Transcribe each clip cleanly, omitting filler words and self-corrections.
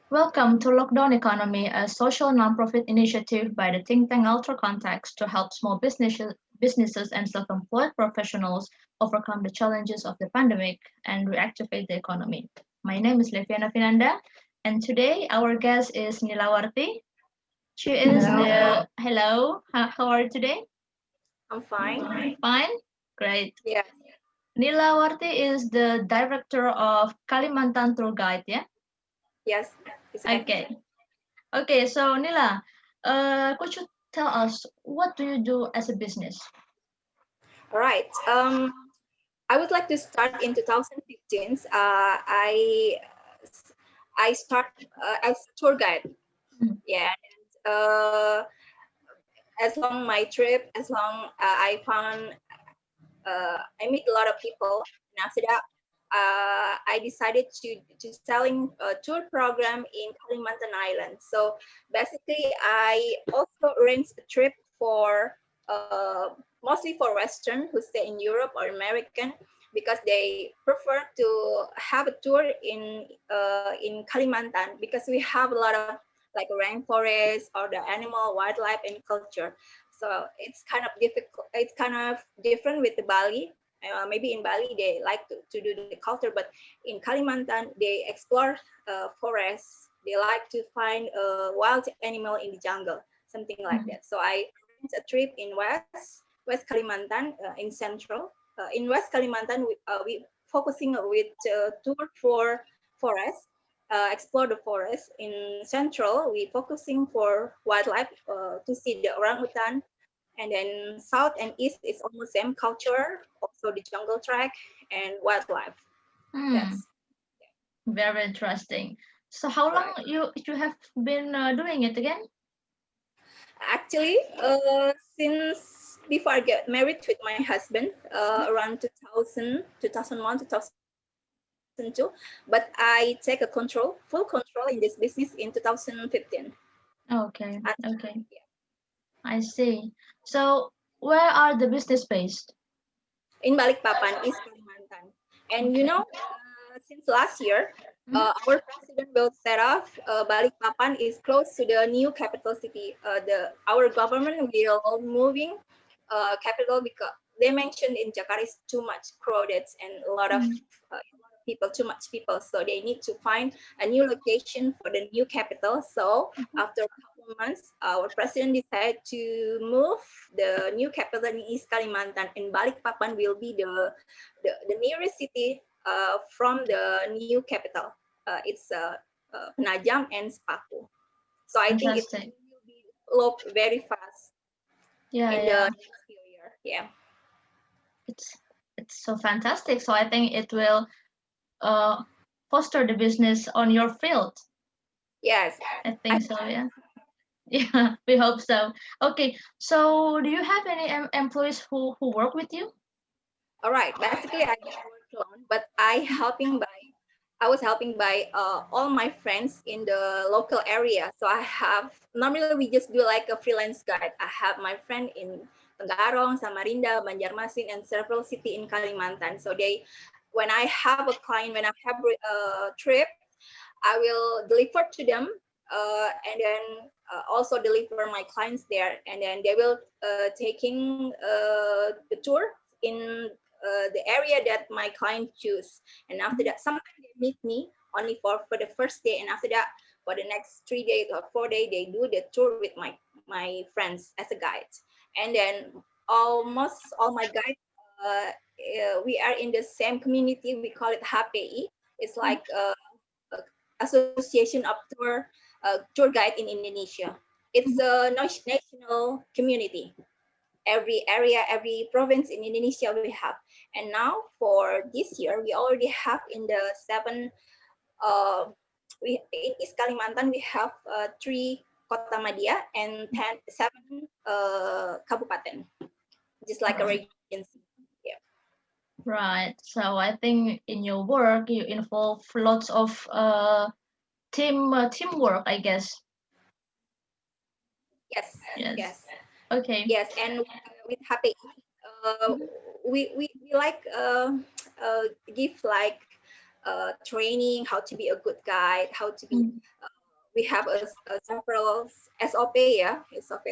Welcome to Lockdown Economy, a social nonprofit initiative by the think tank AlterContacts to help small businesses and self-employed professionals overcome the challenges of the pandemic and reactivate the economy. My name is Leviana Finanda, and today our guest is Nila Warti. She is Hello. the hello. How are you today? I'm fine. Fine, great. Yeah. Nila Warti is the director of Kalimantan Tur Guide. Yeah. Yes, exactly. Okay. Okay, so Nila, could you tell us what do you do as a business? All right. I would like to start in 2015. I start as tour guide. Mm. Yeah. As long my trip, as long I found I meet a lot of people, and after that, I decided to selling a tour program in Kalimantan Island. So basically, I also arrange a trip for mostly for Western who stay in Europe or American because they prefer to have a tour in Kalimantan because we have a lot of like rainforest or the animal, wildlife, and culture. So it's kind of difficult. It's kind of different with the Bali. Maybe in Bali they like to do the culture, but in Kalimantan they explore forests. They like to find a wild animal in the jungle, something like Mm. that. So I arranged a trip in West Kalimantan in Central. In West Kalimantan, we focusing with tour for forest, explore the forest. In Central, we focusing for wildlife to see the orangutan, and then south and east is almost same culture, also the jungle track and wildlife. Hmm, That's very interesting. So how long right. you have been doing it again? Actually, since before I get married with my husband, around 2000, 2001, 2002, but I take a full control in this business in 2015. Okay, At, okay, yeah. I see. So where are the business based? In Balikpapan, East Kalimantan. And Okay. since last year, Mhm. our president will set off Balikpapan is close to the new capital city. The Our government will moving capital because they mentioned in Jakarta is too much crowded and Mm. a lot of people, too much people. So they need to find a new location for the new capital. So Mhm. after a couple of months, our president decided to move the new capital in East Kalimantan, and Balikpapan will be the nearest city from the new capital. It's Penajam and Sepaku. So I think it Fantastic. will be developed very fast Yeah, in yeah. the next few years. Yeah. It's it's so fantastic. So I think it will uh foster the business on your field. Yes. I I think so, yeah. Yeah, we hope so. Okay, so do you have any employees who work with you? All right. Basically, I don't work alone, but I was helping by all my friends in the local area. So I have normally we just do like a freelance guide. I have my friend in Tenggarong, Samarinda, Banjarmasin, and several city in Kalimantan. So when I have a client, when I have a trip, I will deliver to them, and then also deliver my clients there, and then they will taking the tour in the area that my client choose. And after Mhm. that, sometimes they meet me only for the first day, and after that, for the next 3 days or 4 days, they do the tour with my friends as a guide. And then almost all my guides, we are in the same community. We call it HPI. It's like uh, Association of Tour Guide in Indonesia. It's Mhm. a national community. Every area, every province in Indonesia we have. And now for this year, we already have in the seven. Uh, we in East Kalimantan we have three kota madya and seven kabupaten, just like a Right. regency. Yeah. Right. So I think in your work you involve lots of teamwork, I guess. Yes. Yes. Yes. Okay. Yes, and with HPI, uh, Mhm. we like give like training how to be a good guide, how to be Mm. we have a several SOP, yeah, SOP.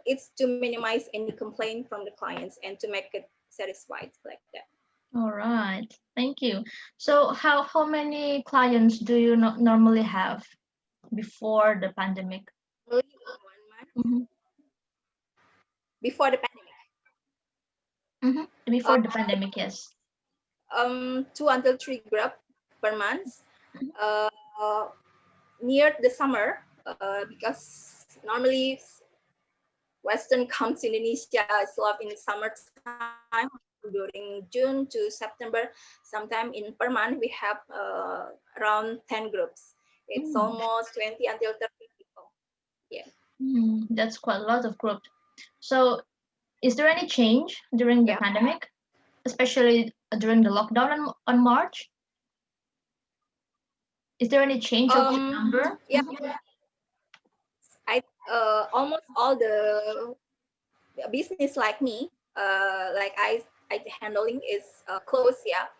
It's to minimize any complaint from the clients and to make it satisfied like that. All right. Thank you. So how many clients do you normally have before the pandemic? Only 1 month Mm-hmm. before the pandemic. Mm-hmm. Uh, Before the pandemic, yes. 2 until 3 group per month. Mhm. Uh, Near the summer, because normally Western comes to Indonesia is love in summertime during June to September. Sometime in per month we have around 10 groups. It's Mm. almost 20 until 30 people. Yeah. That's quite a lot of groups. So is there any change during the Yeah. pandemic, especially during the lockdown on March? Is there any change of the number? Yeah. I almost all the business like me, like I handling is close, yeah.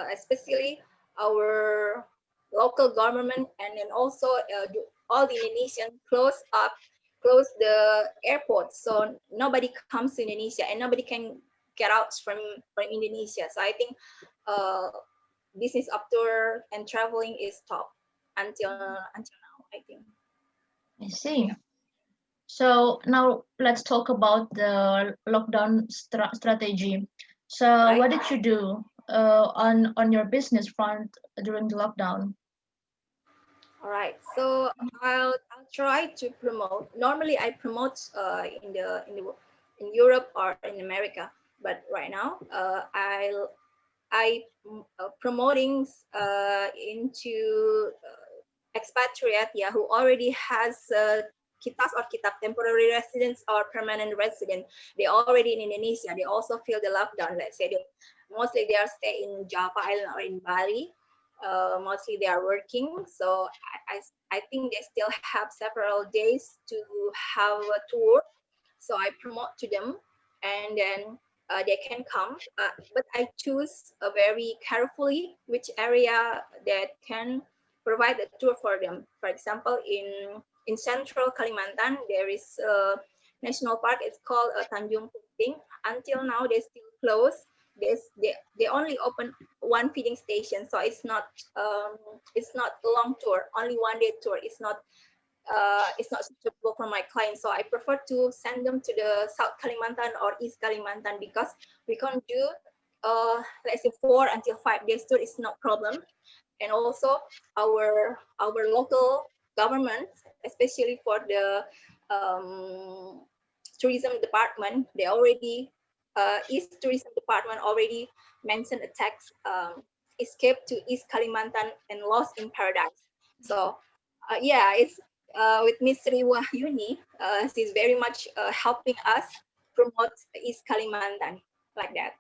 Especially our local government, and then also all the Indonesian close the airport, so nobody comes to Indonesia and nobody can get out from Indonesia. So I think uh, business up tour and traveling is stopped until now, I think. I see. Yeah. So now let's talk about the lockdown strategy. So Right. what did you do on your business front during the lockdown? All right. So I'll try to promote. Normally, I promote in Europe or in America, but right now, I promoting into expatriate, yeah, who already has kitas or kitab temporary residence or permanent resident. They already in Indonesia. They also feel the lockdown. Let's say mostly they are stay in Java Island or in Bali. Mostly they are working. So I think they still have several days to have a tour. So I promote to them, and then they can come. But I choose very carefully which area that can provide a tour for them. For example, in central Kalimantan, there is a national park. It's called Tanjung Puting. Until now, they still closed. They only open one feeding station, so it's not a long tour. Only 1 day tour. It's not suitable for my clients. So I prefer to send them to the South Kalimantan or East Kalimantan, because we can do let's say 4 until 5 days tour is no problem. And also our local government, especially for the um, tourism department, they already East tourism department already mentioned a tax, escape to East Kalimantan and lost in paradise. So yeah, it's with Miss Sri Wahyuni, she's very much helping us promote East Kalimantan like that.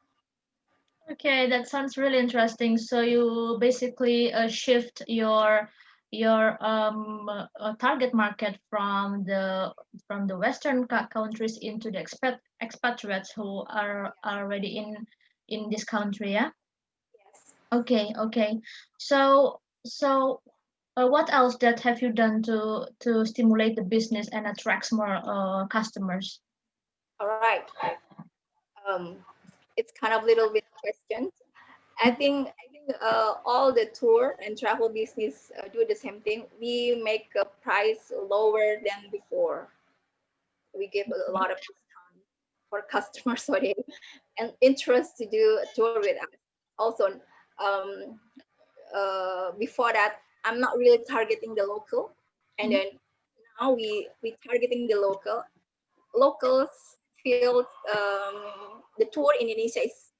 Okay, that sounds really interesting. So you basically shift your target market from the Western countries into the expatriates who are already in this country. Yeah. Yes. Okay. Okay. So what else that have you done to stimulate the business and attracts more customers? All right. Um, it's kind of little bit questions. I think all the tour and travel business do the same thing. We make a price lower than before. We give a lot of discount for customers so they and interest to do a tour with us. Also, um, before that, I'm not really targeting the local, and Mhm. then now we targeting the locals feel the tour in Indonesia is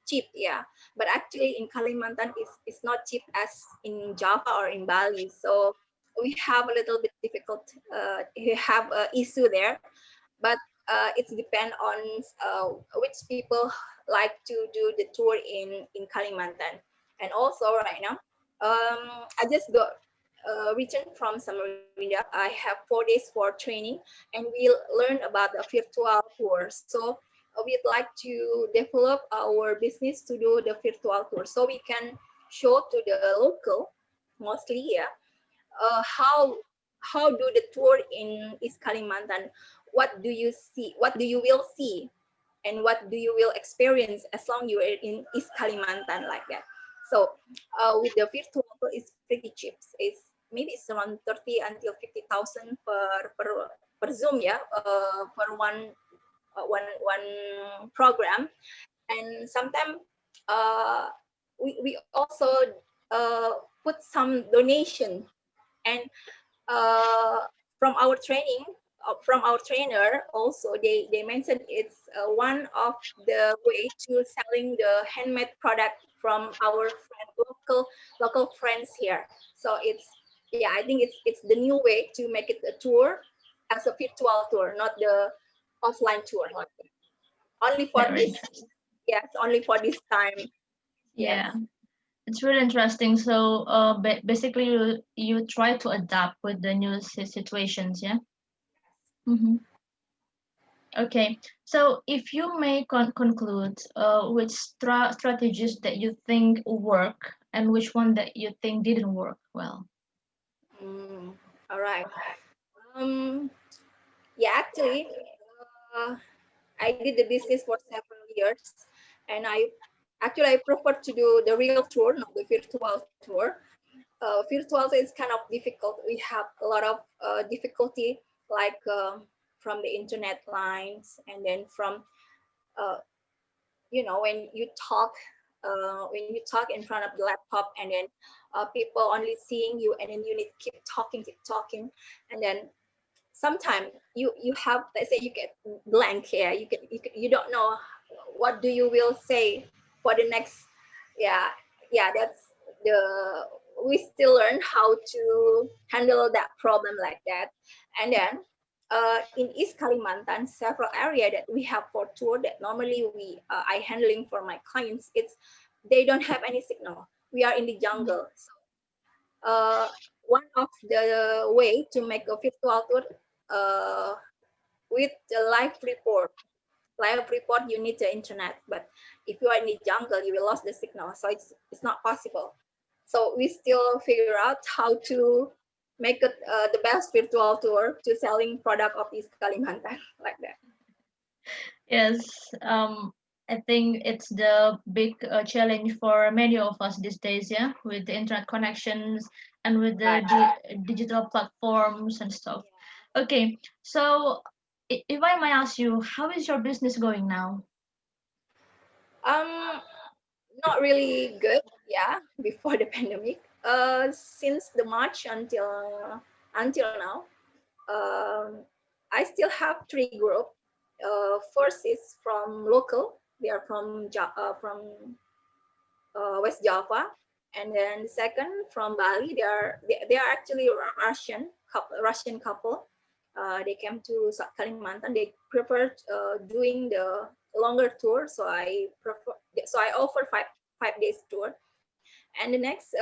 cheap, yeah. But actually in Kalimantan is not cheap as in Java or in Bali. So we have a little bit difficult. We have an issue there, but it depends on which people like to do the tour in Kalimantan. And also right now, I just got returned from Samarinda. I have 4 days for training, and we learn about the virtual tour. So we'd like to develop our business to do the virtual tour, so we can show to the local mostly, yeah. How do the tour in East Kalimantan? What do you see? What do you will see? And what do you will experience as long you are in East Kalimantan like that. So with the virtual tour, it's pretty cheap. It's maybe it's around 30 until 50,000 per Zoom, yeah, per one program. And sometimes uh, we also put some donation, and uh, from our training, from our trainer also, they mentioned it's one of the way to selling the handmade product from our local friends here. So it's, yeah, I think it's the new way to make it a tour as a virtual tour, not the offline tour. Only for Very this, interesting. yes, only for this time. Yes. Yeah, it's really interesting. So, basically, you try to adapt with the new situations, yeah. Mm-hmm. Okay. So, if you may conclude, which strategies that you think work and which one that you think didn't work well. Mm, all right. Um, yeah, actually, uh, I did the business for several years, and I prefer to do the real tour, not the virtual tour. Virtual is kind of difficult. We have a lot of difficulty, like from the internet lines, and then from uh, when you talk in front of the laptop, and then people only seeing you, and then you need to keep talking, and then sometimes you have, let's say, you get blank here, you don't know what do you will say for the next, yeah, that's the, we still learn how to handle that problem like that. And then in East Kalimantan, several area that we have for tour that normally I handling for my clients, it's they don't have any signal. We are in the jungle. So one of the way to make a virtual tour uh, with the live report, you need the internet, but if you are in the jungle, you will lose the signal, so it's not possible. So we still figure out how to make it the best virtual tour to selling product of East Kalimantan like that. Yes, I think it's the big challenge for many of us these days, yeah, with the internet connections and with the Right. digital platforms and stuff. Okay, so if I may ask you, how is your business going now? um Not really good, yeah, before the pandemic. Since the March until now, um, I still have three group. First is from local. They are from West Java, and then the second from Bali. They are actually a Russian couple. They came to Kalimantan. They prefer doing the longer tour, so I offer five days tour. And the next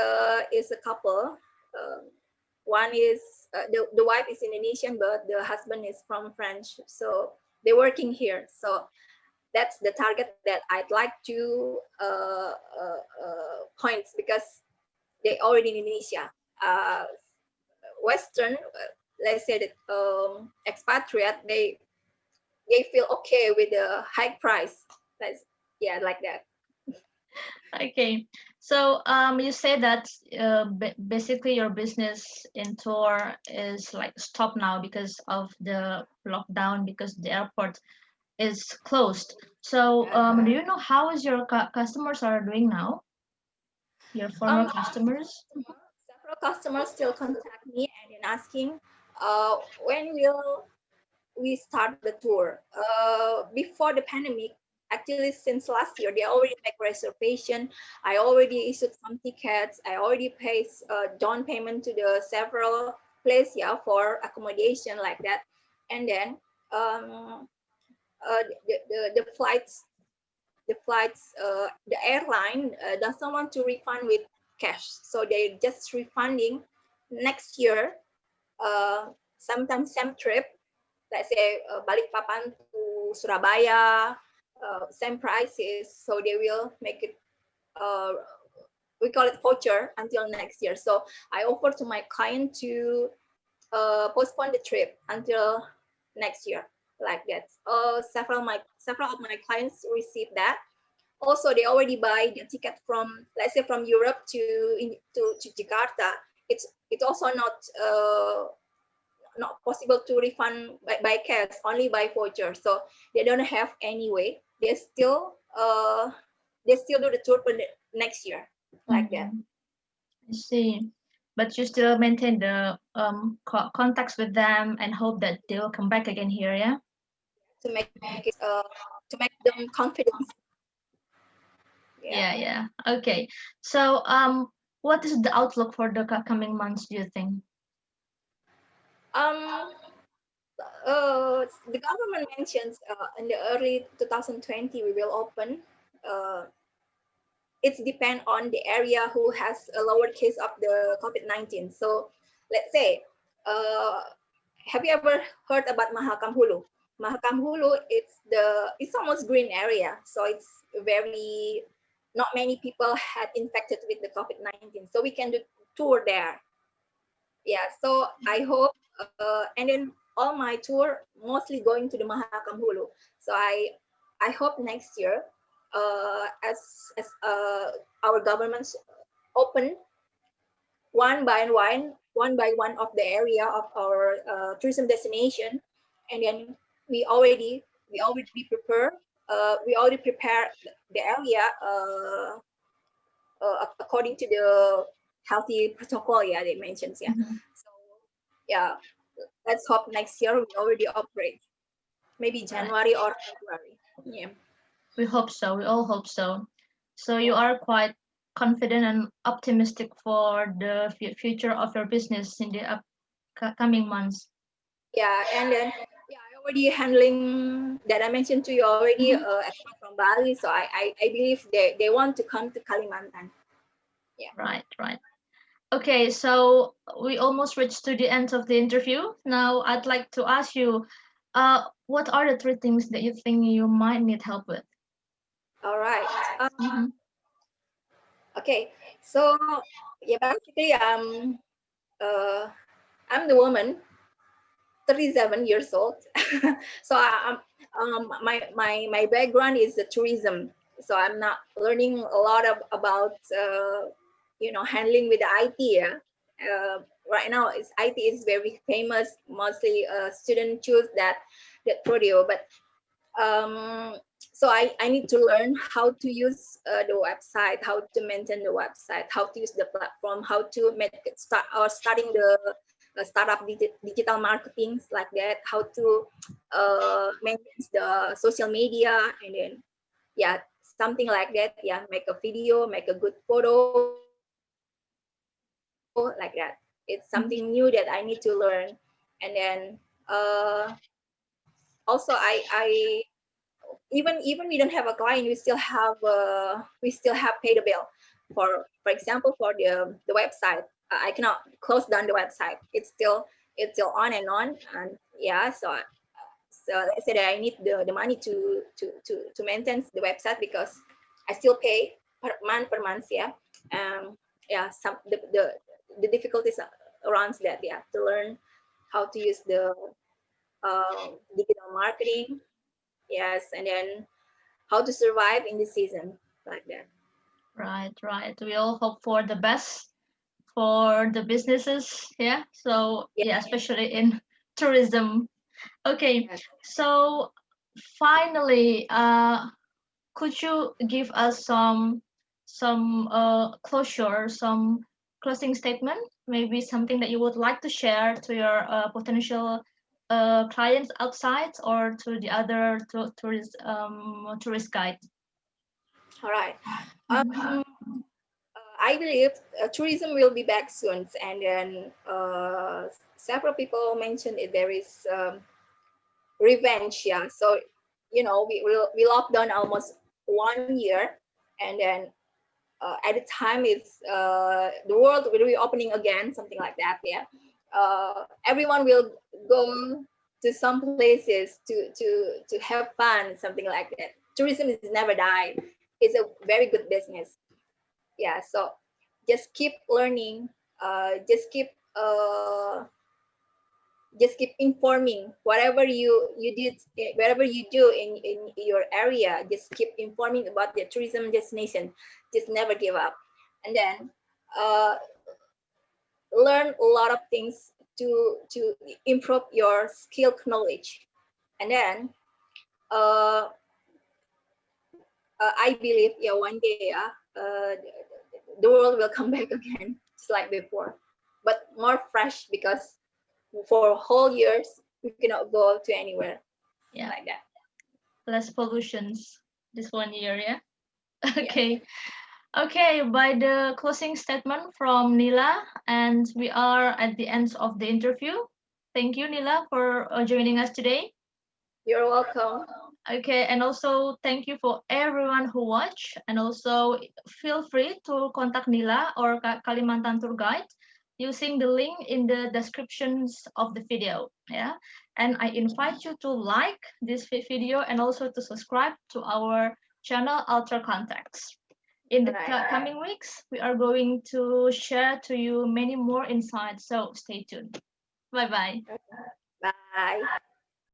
is a couple. Uh, One is the wife is Indonesian, but the husband is from French. So they're working here. So that's the target that I'd like to points, because they already in Indonesia. Western, let's say that expatriate, they feel okay with the high price. That's, yeah, like that. Okay, so you say that basically your business in tour is like stopped now because of the lockdown because the airport is closed. So do you know how is your customers are doing now? Your former Um, customers? Several customers still contact me and then asking, when will we start the tour? Before the pandemic, actually since last year, they already make reservation. I already issued some tickets. I already paid down payment to the several place, yeah, for accommodation like that. And then um, the the airline doesn't want to refund with cash, so they just refunding next year. Sometimes same trip, let's say Balikpapan to Surabaya, same prices, so they will make it uh, we call it voucher until next year. So I offer to my client to postpone the trip until next year, like that. Several of my clients received that. Also, they already buy the ticket from, let's say, from Europe to Jakarta. It's also not possible to refund by cash, only by voucher. So they don't have any way. They still do the tour for the next year, like that. I see. But you still maintain the contacts with them and hope that they will come back again here, yeah? To make it to make them confident. Yeah, Yeah. yeah. Okay. So, what is the outlook for the coming months, do you think? Um. The government mentions in the early 2020 we will open. Uh, it's depend on the area who has a lower case of the COVID-19. So let's say, uh, have you ever heard about Mahakam Hulu? Mahakam Hulu, it's almost green area, so it's very not many people had infected with the COVID-19. So we can do tour there. Yeah, so I hope, and then all my tour mostly going to the Mahakam Hulu. So I hope next year, as our governments open one by one of the area of our tourism destination, and then we already prepare we already prepare the area according to the healthy protocol. Yeah, they mentioned. Yeah, Mhm. so yeah, let's hope next year we already operate, maybe Right. January or February. Yeah. We hope so. We all hope so. So you Yeah. are quite confident and optimistic for the future of your business in the upcoming months. Yeah, and then yeah, I already handling that I mentioned to you already, Mhm. expert from Bali. So I believe they want to come to Kalimantan. Yeah. Right, right. Okay, so we almost reached to the end of the interview. Now I'd like to ask you, what are the three things that you think you might need help with? All right. Mhm. Okay. So yeah, basically uh I'm the woman, 37 years old. So my background is the tourism. So I'm not learning a lot about handling with the IT. Yeah. Right now, IT is very famous. Mostly students choose that produce, but so I need to learn how to use the website, how to maintain the website, how to use the platform, how to make it starting the startup digital marketing like that, how to manage the social media, and then yeah, something like that. Yeah, make a video, make a good photo like that. It's something new that I need to learn, and then also I even we don't have a client, we still have pay the bill. For example, for the website, I cannot close down the website. It's still on and on, and yeah. So let's say that I need the money to maintain the website, because I still pay per month. Yeah. Yeah, some the difficulties around that. Yeah, to learn how to use the digital marketing. Yes, and then how to survive in this season, like that. Right, right. We all hope for the best for the businesses. Yeah. So Yeah. yeah, especially in tourism. Okay. Yes. So finally, could you give us some closure, some closing statement, maybe something that you would like to share to your potential clients outside or to the other tourist guides? All right. Mhm. I believe tourism will be back soon, and then several people mentioned it. There is revenge. Yeah. So we locked down almost 1 year, and then at the time it's the world will be opening again, something like that. Yeah. Everyone will go to some places to have fun, something like that. Tourism is never died. It's a very good business. Yeah. So just keep learning, just keep informing whatever you did, whatever you do in your area. Just keep informing about the tourism destination. Just never give up, and then uh, learn a lot of things to improve your skill knowledge. And then uh, I believe, yeah, one day, the world will come back again, just like before, but more fresh, because for whole years we cannot go to anywhere, Yeah, like that. less pollutions this 1 year. Yeah. Yeah. Okay. Okay, by the closing statement from Nila, and we are at the end of the interview. Thank you, Nila, for joining us today. You're welcome. Okay, and also thank you for everyone who watched, and also feel free to contact Nila or Kalimantan Tour Guide using the link in the descriptions of the video. Yeah, and I invite you to like this video and also to subscribe to our channel AlterContacts. In the Right. coming weeks, we are going to share to you many more insights, so stay tuned. Bye bye. Bye.